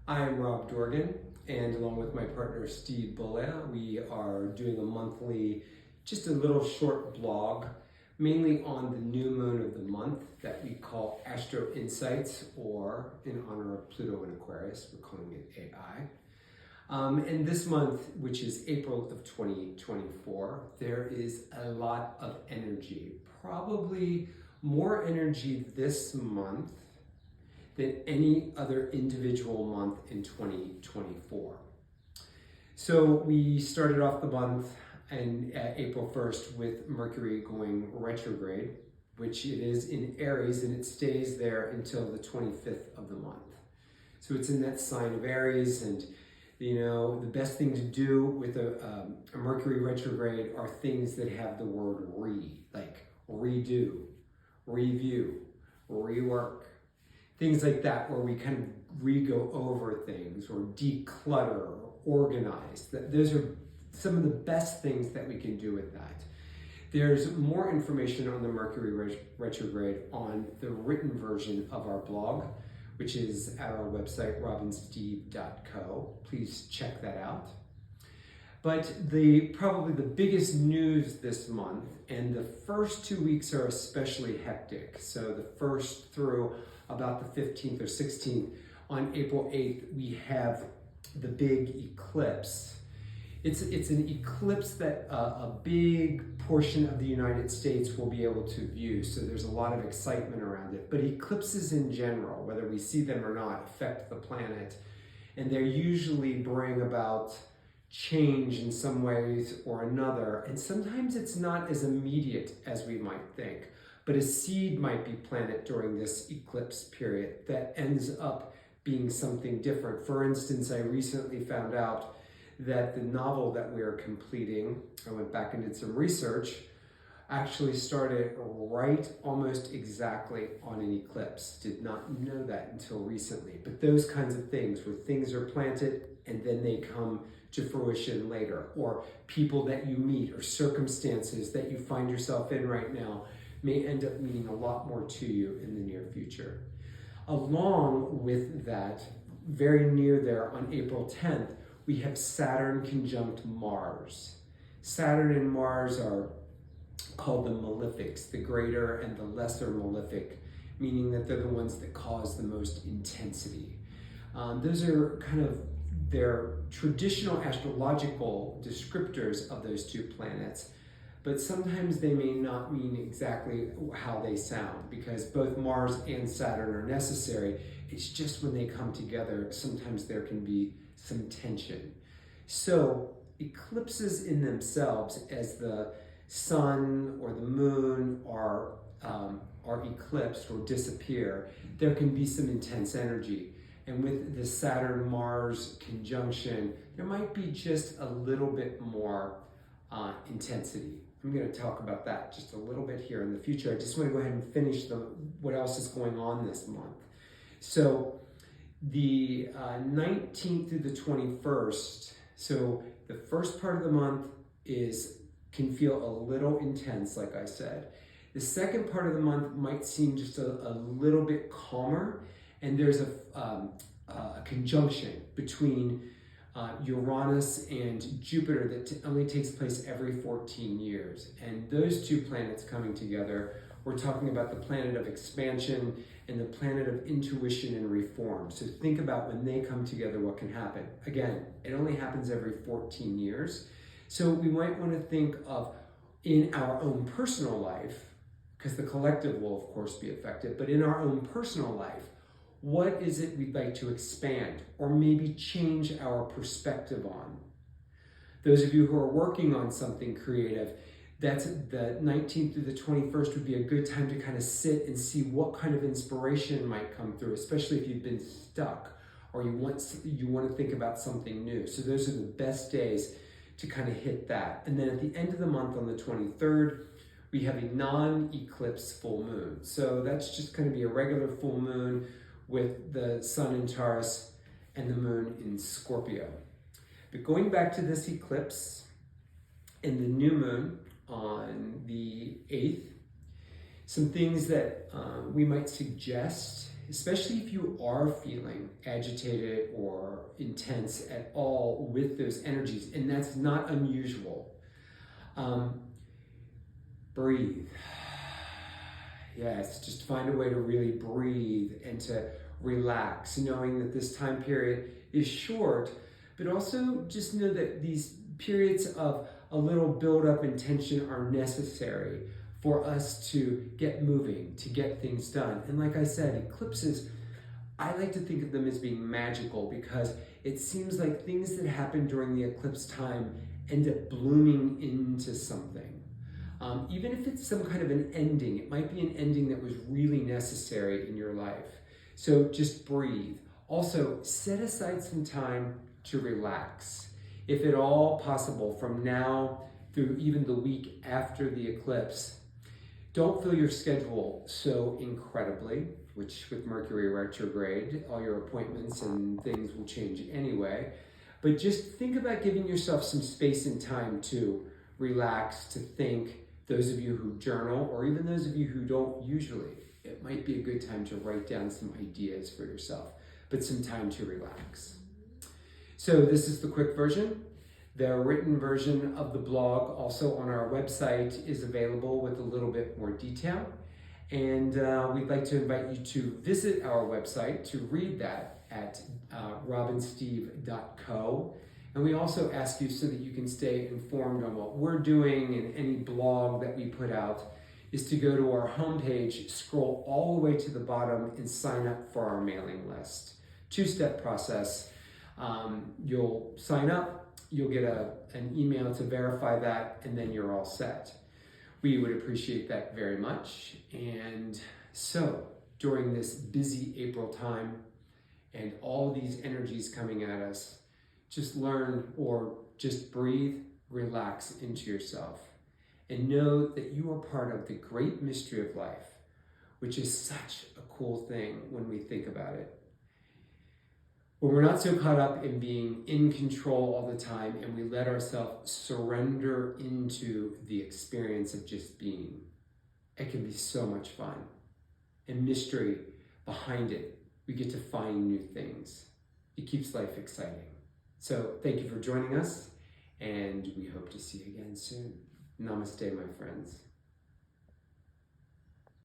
I'm Rob Dorgan, and along with my partner Steve Bollea, we are doing a monthly, just a little short blog, mainly on the new moon of the month that we call Astro Insights, or in honor of Pluto in Aquarius, we're calling it AI. And this month, which is April of 2024, there is a lot of energy, probably more energy this month than any other individual month in 2024. So we started off the month on April 1st with Mercury going retrograde, which it is in Aries, and it stays there until the 25th of the month. So it's in that sign of Aries, and you know, the best thing to do with a Mercury retrograde are things that have the word re, like redo, review, rework, things like that, where we kind of re-go over things or declutter or organize. Those are some of the best things that we can do with that. There's more information on the Mercury retrograde on the written version of our blog, which is at our website, robinsteve.co. Please check that out. But probably the biggest news this month, and the first 2 weeks are especially hectic. So the first through about the 15th or 16th, on April 8th, we have the big eclipse. It's an eclipse that a big portion of the United States will be able to view, so there's a lot of excitement around it. But eclipses in general, whether we see them or not, affect the planet, and they usually bring about change in some ways or another, and sometimes it's not as immediate as we might think, but a seed might be planted during this eclipse period that ends up being something different. For instance, I recently found out that the novel that we are completing, I went back and did some research, actually started right almost exactly on an eclipse. Did not know that until recently. But those kinds of things, where things are planted and then they come to fruition later, or people that you meet or circumstances that you find yourself in right now may end up meaning a lot more to you in the near future. Along with that, very near there on April 10th, we have Saturn conjunct Mars. Saturn and Mars are called the malefics, the greater and the lesser malefic, meaning that they're the ones that cause the most intensity. Those are kind of their traditional astrological descriptors of those two planets, but sometimes they may not mean exactly how they sound, because both Mars and Saturn are necessary. It's just when they come together, sometimes there can be some tension. So eclipses in themselves, as the sun or the moon are eclipsed or disappear, there can be some intense energy. And with the Saturn-Mars conjunction, there might be just a little bit more intensity. I'm going to talk about that just a little bit here in the future. I just want to go ahead and finish what else is going on this month. So the 19th through the 21st, so the first part of the month can feel a little intense, like I said. The second part of the month might seem just a little bit calmer, and there's a conjunction between Uranus and Jupiter that only takes place every 14 years. And those two planets coming together, we're talking about the planet of expansion and the planet of intuition and reform. So think about when they come together, what can happen. Again, it only happens every 14 years. So we might want to think of, in our own personal life, because the collective will of course be affected, but in our own personal life, what is it we'd like to expand or maybe change our perspective on? Those of you who are working on something creative, that's the 19th through the 21st would be a good time to kind of sit and see what kind of inspiration might come through, especially if you've been stuck or you want to think about something new. So those are the best days to kind of hit that. And then at the end of the month on the 23rd, we have a non-eclipse full moon. So that's just going to be a regular full moon with the sun in Taurus and the moon in Scorpio. But going back to this eclipse and the new moon on the 8th, some things that we might suggest especially if you are feeling agitated or intense at all with those energies, and that's not unusual. Breathe. Yes, just find a way to really breathe and to relax, knowing that this time period is short, but also just know that these periods of a little build-up in tension are necessary for us to get moving, to get things done. And like I said, eclipses, I like to think of them as being magical because it seems like things that happen during the eclipse time end up blooming into something. Even if it's some kind of an ending, it might be an ending that was really necessary in your life. So just breathe. Also, set aside some time to relax. If at all possible, from now through even the week after the eclipse, don't fill your schedule so incredibly, which with Mercury retrograde, all your appointments and things will change anyway. But just think about giving yourself some space and time to relax, to think. Those of you who journal, or even those of you who don't usually, it might be a good time to write down some ideas for yourself, but some time to relax. So this is the quick version. The written version of the blog, also on our website, is available with a little bit more detail. And we'd like to invite you to visit our website to read that at robinsteve.co. And we also ask you, so that you can stay informed on what we're doing and any blog that we put out, is to go to our homepage, scroll all the way to the bottom, and sign up for our mailing list. Two-step process. You'll sign up, you'll get an email to verify that, and then you're all set. We would appreciate that very much. And so, during this busy April time and all these energies coming at us, just learn, or just breathe, relax into yourself, and know that you are part of the great mystery of life, which is such a cool thing when we think about it. When we're not so caught up in being in control all the time and we let ourselves surrender into the experience of just being, it can be so much fun. And mystery behind it, we get to find new things. It keeps life exciting. So thank you for joining us, and we hope to see you again soon. Namaste, my friends.